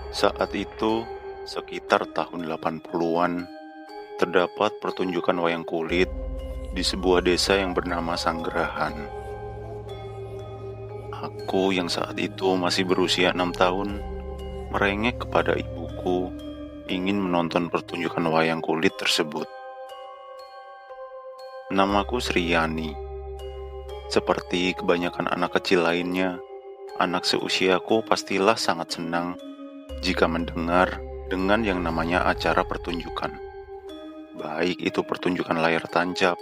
Saat itu, sekitar tahun 80-an, terdapat pertunjukan wayang kulit di sebuah desa yang bernama Sanggerahan. Aku yang saat itu masih berusia 6 tahun, merengek kepada ibuku ingin menonton pertunjukan wayang kulit tersebut. Namaku Sriyani. Seperti kebanyakan anak kecil lainnya, anak seusiaku pastilah sangat senang jika mendengar dengan yang namanya acara pertunjukan. Baik itu pertunjukan layar tancap,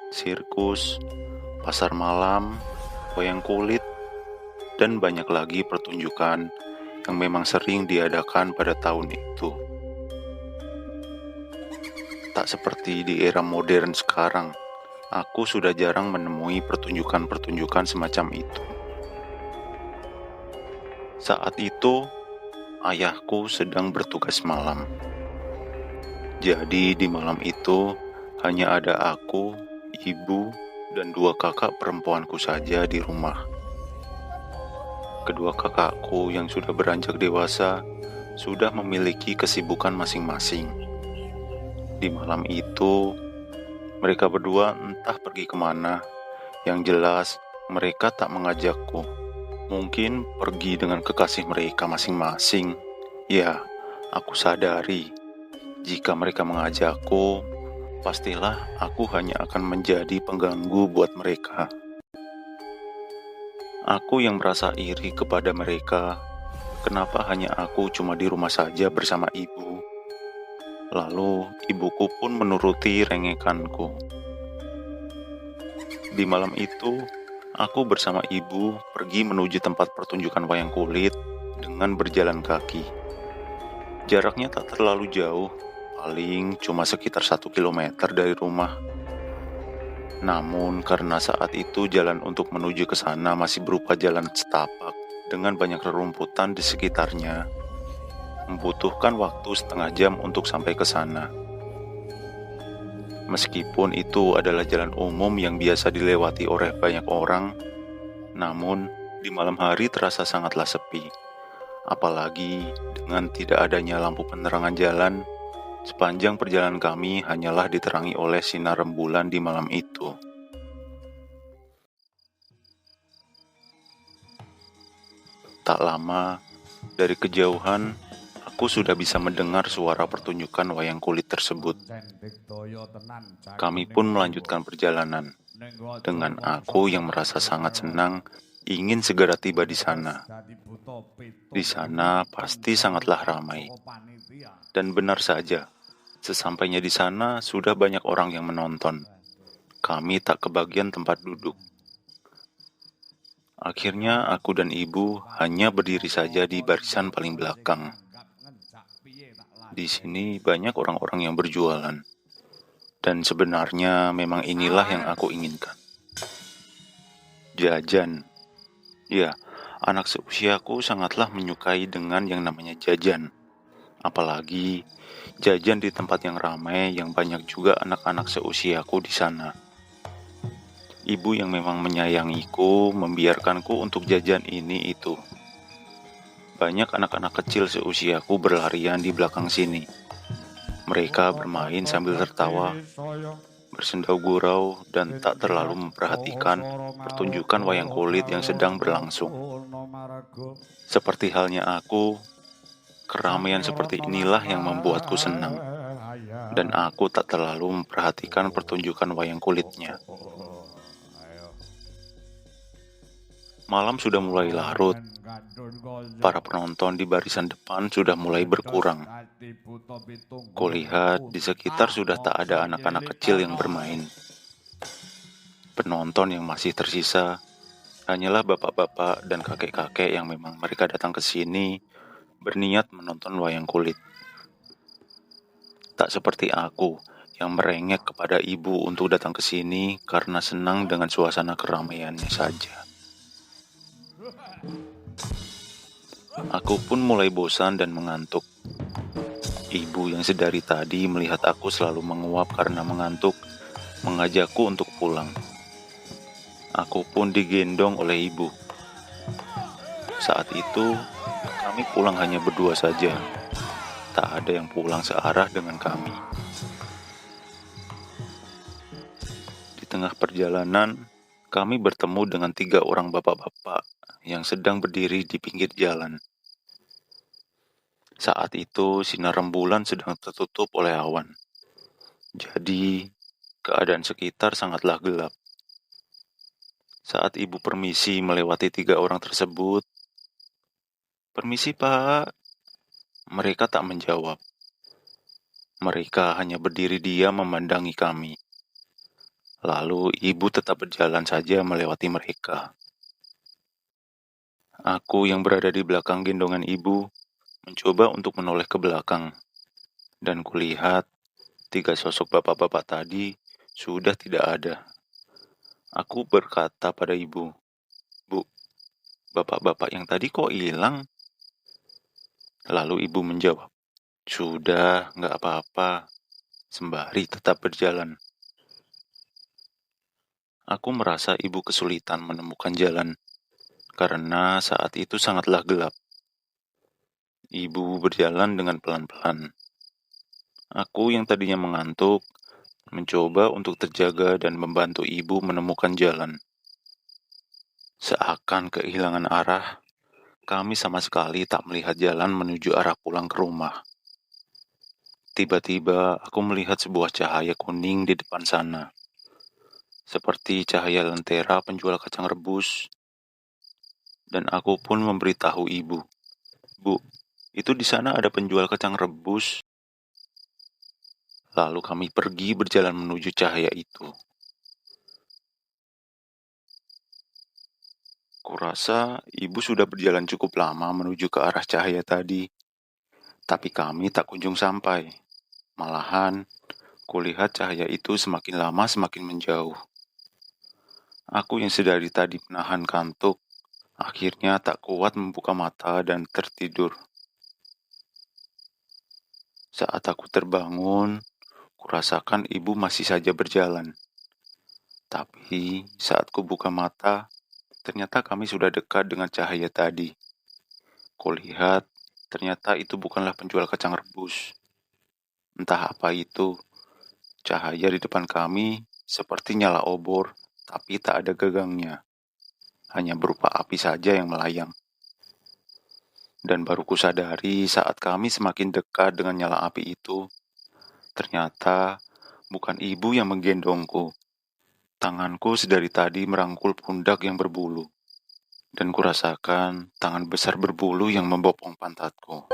sirkus, pasar malam, wayang kulit, dan banyak lagi pertunjukan yang memang sering diadakan pada tahun itu. Tak seperti di era modern sekarang, aku sudah jarang menemui pertunjukan-pertunjukan semacam itu. Saat itu, ayahku sedang bertugas malam. Jadi di malam itu, hanya ada aku, ibu, dan 2 kakak perempuanku saja di rumah. Kedua kakakku yang sudah beranjak dewasa sudah memiliki kesibukan masing-masing. Di malam itu, mereka berdua entah pergi kemana. Yang jelas, mereka tak mengajakku. Mungkin pergi dengan kekasih mereka masing-masing. Ya, aku sadari, jika mereka mengajakku, pastilah aku hanya akan menjadi pengganggu buat mereka. Aku yang merasa iri kepada mereka, kenapa hanya aku cuma di rumah saja bersama ibu. Lalu ibuku pun menuruti rengekanku. Di malam itu, aku bersama ibu pergi menuju tempat pertunjukan wayang kulit dengan berjalan kaki. Jaraknya tak terlalu jauh, paling cuma sekitar 1 kilometer dari rumah. Namun karena saat itu jalan untuk menuju ke sana masih berupa jalan setapak dengan banyak rerumputan di sekitarnya, membutuhkan waktu setengah jam untuk sampai ke sana. Meskipun itu adalah jalan umum yang biasa dilewati oleh banyak orang, namun di malam hari terasa sangatlah sepi. Apalagi dengan tidak adanya lampu penerangan jalan, sepanjang perjalanan kami hanyalah diterangi oleh sinar rembulan di malam itu. Tak lama, dari kejauhan, aku sudah bisa mendengar suara pertunjukan wayang kulit tersebut. Kami pun melanjutkan perjalanan, dengan aku yang merasa sangat senang ingin segera tiba di sana. Di sana pasti sangatlah ramai. Dan benar saja, sesampainya di sana sudah banyak orang yang menonton. Kami tak kebagian tempat duduk. Akhirnya aku dan ibu hanya berdiri saja di barisan paling belakang. Di sini banyak orang-orang yang berjualan. Dan sebenarnya memang inilah yang aku inginkan. Jajan. Ya, anak seusiaku sangatlah menyukai dengan yang namanya jajan. Apalagi jajan di tempat yang ramai yang banyak juga anak-anak seusiaku di sana. Ibu yang memang menyayangiku membiarkanku untuk jajan ini itu. Banyak anak-anak kecil seusiaku berlarian di belakang sini. Mereka bermain sambil tertawa, bersendau gurau, dan tak terlalu memperhatikan pertunjukan wayang kulit yang sedang berlangsung. Seperti halnya aku, keramaian seperti inilah yang membuatku senang, dan aku tak terlalu memperhatikan pertunjukan wayang kulitnya. Malam sudah mulai larut. Para penonton di barisan depan sudah mulai berkurang. Kulihat di sekitar sudah tak ada anak-anak kecil yang bermain. Penonton yang masih tersisa hanyalah bapak-bapak dan kakek-kakek yang memang mereka datang ke sini berniat menonton wayang kulit. Tak seperti aku yang merengek kepada ibu untuk datang ke sini karena senang dengan suasana keramaiannya saja. Aku pun mulai bosan dan mengantuk. Ibu yang sedari tadi melihat aku selalu menguap karena mengantuk, mengajakku untuk pulang. Aku pun digendong oleh ibu. Saat itu, Kami pulang hanya berdua saja. Tak ada yang pulang searah dengan kami. Di tengah perjalanan, kami bertemu dengan 3 orang bapak-bapak yang sedang berdiri di pinggir jalan. Saat itu sinar rembulan sedang tertutup oleh awan. Jadi, keadaan sekitar sangatlah gelap. Saat ibu permisi melewati 3 orang tersebut, "Permisi, Pak." Mereka tak menjawab. Mereka hanya berdiri diam memandangi kami. Lalu ibu tetap berjalan saja melewati mereka. Aku yang berada di belakang gendongan ibu mencoba untuk menoleh ke belakang. Dan kulihat 3 sosok bapak-bapak tadi sudah tidak ada. Aku berkata pada ibu, "Bu, bapak-bapak yang tadi kok hilang?" Lalu ibu menjawab, "Sudah, nggak apa-apa." Sembari tetap berjalan. Aku merasa ibu kesulitan menemukan jalan, karena saat itu sangatlah gelap. Ibu berjalan dengan pelan-pelan. Aku yang tadinya mengantuk, mencoba untuk terjaga dan membantu ibu menemukan jalan. Seakan kehilangan arah, kami sama sekali tak melihat jalan menuju arah pulang ke rumah. Tiba-tiba aku melihat sebuah cahaya kuning di depan sana. Seperti cahaya lentera penjual kacang rebus. Dan aku pun memberitahu ibu, "Bu, itu di sana ada penjual kacang rebus." Lalu kami pergi berjalan menuju cahaya itu. Kurasa ibu sudah berjalan cukup lama menuju ke arah cahaya tadi. Tapi kami tak kunjung sampai. Malahan, kulihat cahaya itu semakin lama semakin menjauh. Aku yang sedari tadi menahan kantuk, akhirnya tak kuat membuka mata dan tertidur. Saat aku terbangun, kurasakan ibu masih saja berjalan. Tapi saat kubuka mata, ternyata kami sudah dekat dengan cahaya tadi. Kulihat, ternyata itu bukanlah penjual kacang rebus. Entah apa itu, cahaya di depan kami seperti nyala obor, tapi tak ada gagangnya. Hanya berupa api saja yang melayang. Dan baru kusadari saat kami semakin dekat dengan nyala api itu, ternyata bukan ibu yang menggendongku. Tanganku sedari tadi merangkul pundak yang berbulu. Dan kurasakan tangan besar berbulu yang membopong pantatku.